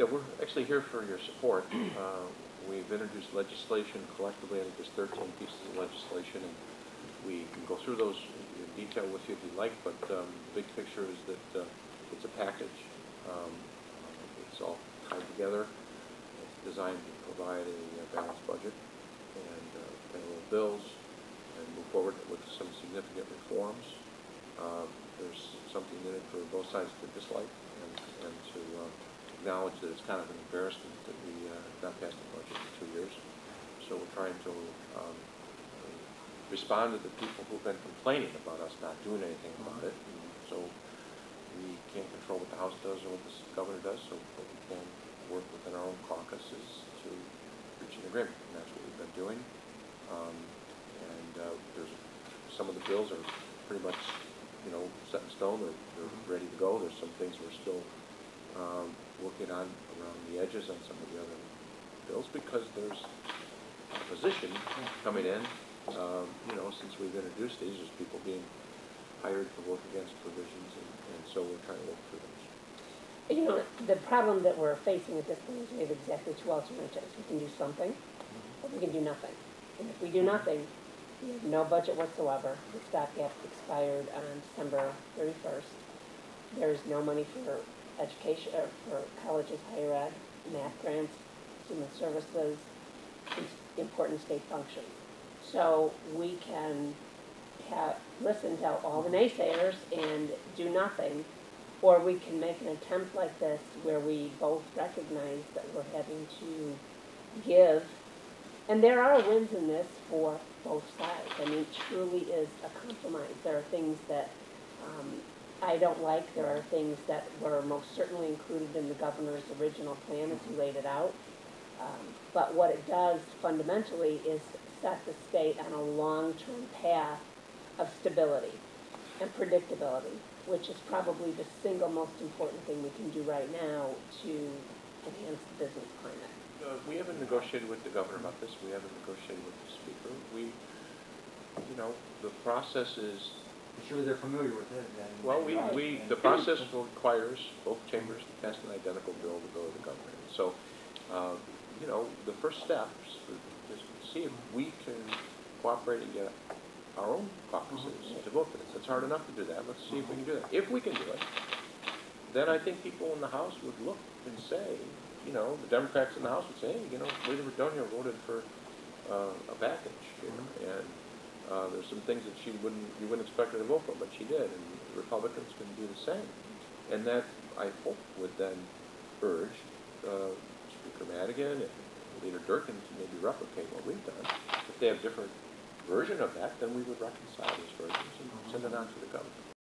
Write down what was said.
Yeah, we're actually here for your support. We've introduced legislation collectively. I think there's 13 pieces of legislation, and we can go through those in detail with you if you like, but the big picture is that it's a package. Um, it's all tied together. It's designed to provide a balanced budget and pay little bills and move forward with some significant reforms. There's something in it for both sides to dislike and to acknowledge that it's kind of an embarrassment that we not passed the budget for 2 years. So we're trying to respond to the people who've been complaining about us not doing anything about it. And so we can't control what the House does or what the governor does, so but we can work within our own caucuses to reach an agreement, and that's what we've been doing. There's some of the bills are pretty much, set in stone. They're ready to go. There's some things we're still working on around the edges on some of the other bills because there's opposition coming in. Since we've introduced these, there's people being hired to work against provisions, and so we're trying to work through those. The problem that we're facing at this point is we have exactly two alternatives. We can do something, or we can do nothing. And if we do nothing, we have no budget whatsoever. The stopgap expired on December 31st. There's no money for education, or for colleges, higher ed, math grants, human services, important state functions. So we can listen to all the naysayers and do nothing, or we can make an attempt like this where we both recognize that we're having to give. And there are wins in this for both sides. I mean, it truly is a compromise. There are things that I don't like. There are things that were most certainly included in the governor's original plan as he laid it out. But what it does fundamentally is set the state on a long-term path of stability and predictability, which is probably the single most important thing we can do right now to enhance the business climate. We haven't negotiated with the governor about this. We haven't negotiated with the speaker. The process is... I'm sure they're familiar with it. Well, the process requires both chambers to pass an identical bill to go to the governor. So, the first step is to see if we can cooperate and get our own caucuses to vote for this. It's hard enough to do that. Let's see if we can do that. If we can do it, then I think people in the House would look and say, the Democrats in the House would say, hey, Lady Radogno voted for a package, and there's some things that you wouldn't expect her to vote for, but she did, and the Republicans can do the same. And that, I hope, would then urge Speaker Madigan and Leader Durkin to maybe replicate what we've done. If they have a different version of that, then we would reconcile those versions and send it on to the governor.